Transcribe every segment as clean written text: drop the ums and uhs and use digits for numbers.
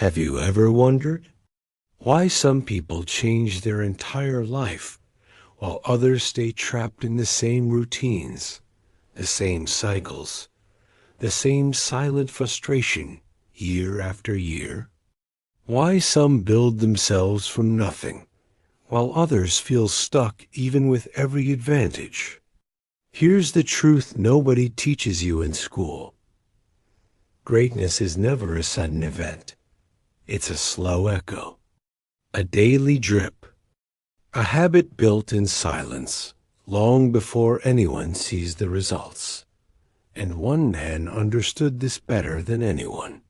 Have you ever wondered why some people change their entire life while others stay trapped in the same routines, the same cycles, the same silent frustration year after year? Why some build themselves from nothing while others feel stuck even with every advantage? Here's the truth nobody teaches you in school. Greatness is never a sudden event. It's a slow echo, a daily drip, a habit built in silence long before anyone sees the results. And one man understood this better than anyone.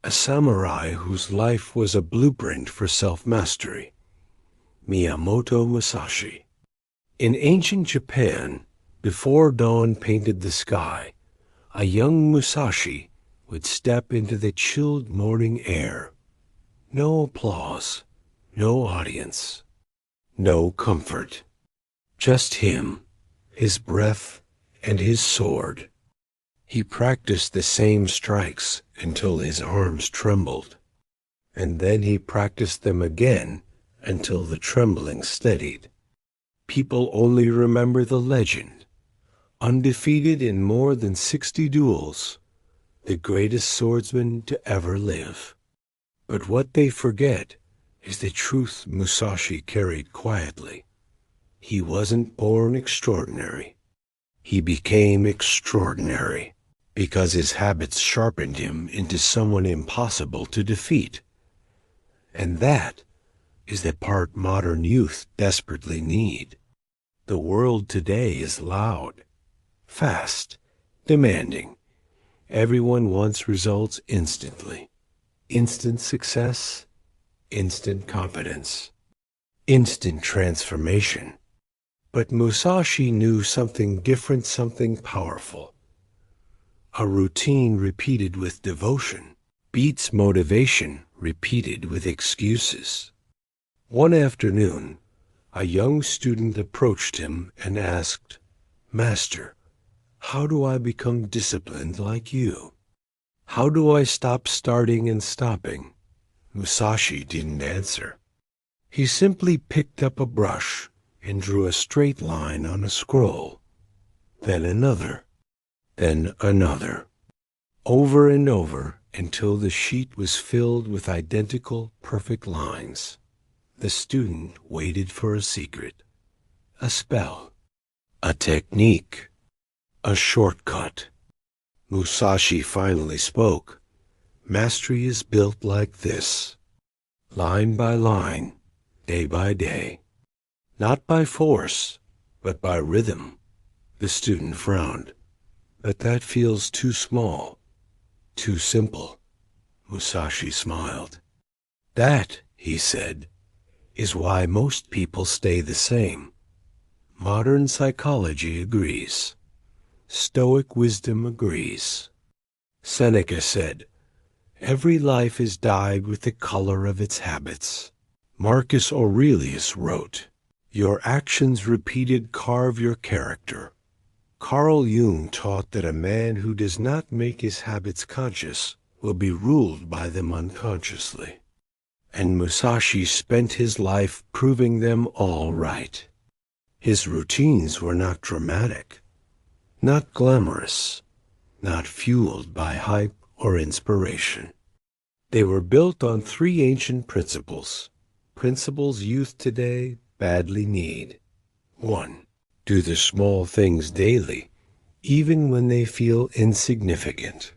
A samurai whose life was a blueprint for self-mastery. Miyamoto Musashi. In ancient Japan, before dawn painted the sky, a young Musashi would step into the chilled morning air. No applause, no audience, no comfort. Just him, his breath, and his sword. He practiced the same strikes until his arms trembled, and then he practiced them again until the trembling steadied. People only remember the legend, undefeated in more than 60 duels, the greatest swordsman to ever live. But what they forget is the truth Musashi carried quietly. He wasn't born extraordinary. He became extraordinary because his habits sharpened him into someone impossible to defeat. And that is the part modern youth desperately need. The world today is loud, fast, demanding. Everyone wants results instantly. Instant success, instant confidence, instant transformation. But Musashi knew something different, something powerful. A routine repeated with devotion beats motivation repeated with excuses. One afternoon, a young student approached him and asked, "Master, how do I become disciplined like you? How do I stop starting and stopping?" Musashi didn't answer. He simply picked up a brush and drew a straight line on a scroll, then another, then another, over and over until the sheet was filled with identical, perfect lines. The student waited for a secret, a spell, a technique, a shortcut. Musashi finally spoke. "Mastery is built like this, line by line, day by day. Not by force, but by rhythm." The student frowned. "But that feels too small, too simple." Musashi smiled. "That," he said, "is why most people stay the same. Modern psychology agrees. Stoic wisdom agrees. Seneca said, 'Every life is dyed with the color of its habits.' Marcus Aurelius wrote, 'Your actions repeated carve your character.' Carl Jung taught that a man who does not make his habits conscious will be ruled by them unconsciously. And Musashi spent his life proving them all right. His routines were not dramatic, not glamorous, not fueled by hype or inspiration. They were built on 3 ancient principles youth today badly need. 1. Do the small things daily, even when they feel insignificant.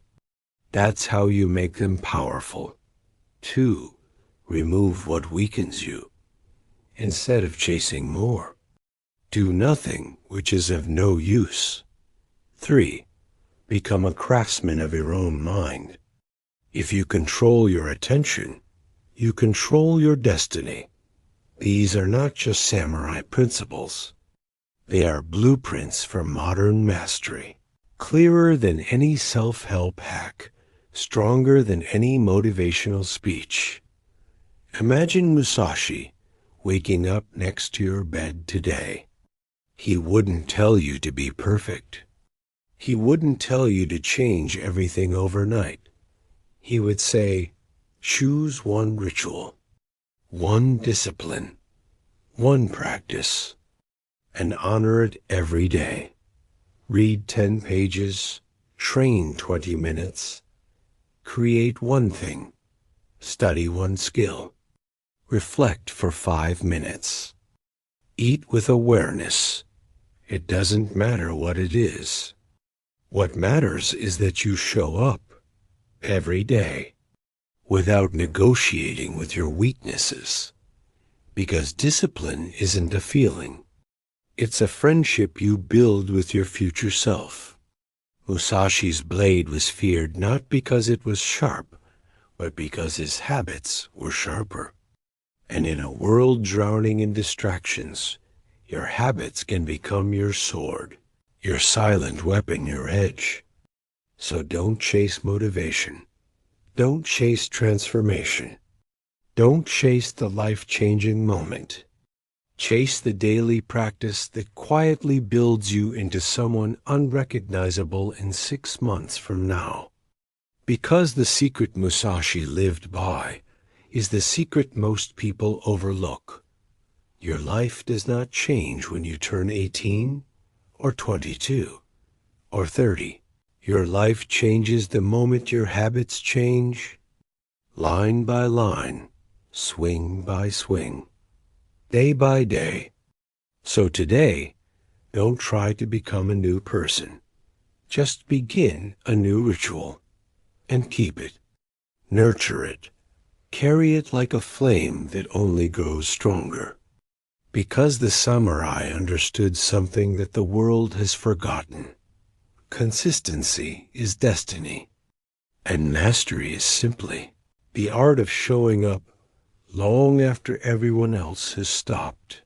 That's how you make them powerful. 2. Remove what weakens you. Instead of chasing more, do nothing which is of no use. 3. Become a craftsman of your own mind. If you control your attention, you control your destiny. These are not just samurai principles. They are blueprints for modern mastery. Clearer than any self-help hack, stronger than any motivational speech. Imagine Musashi waking up next to your bed today. He wouldn't tell you to be perfect. He wouldn't tell you to change everything overnight. He would say, Choose one ritual, one discipline, one practice, and honor it every day. Read 10 pages, train 20 minutes, create one thing, study one skill, reflect for 5 minutes. Eat with awareness. It doesn't matter what it is. What matters is that you show up every day without negotiating with your weaknesses. Because discipline isn't a feeling. It's a friendship you build with your future self. Musashi's blade was feared not because it was sharp, but because his habits were sharper. And in a world drowning in distractions, your habits can become your sword, your silent weapon, your edge. So don't chase motivation. Don't chase transformation. Don't chase the life-changing moment. Chase the daily practice that quietly builds you into someone unrecognizable in 6 months from now. Because the secret Musashi lived by is the secret most people overlook. Your life does not change when you turn 18 or 22 or 30. Your life changes the moment your habits change, line by line, swing by swing, day by day. So today, don't try to become a new person. Just begin a new ritual and keep it. Nurture it. Carry it like a flame that only grows stronger. Because the samurai understood something that the world has forgotten. Consistency is destiny, and mastery is simply the art of showing up long after everyone else has stopped.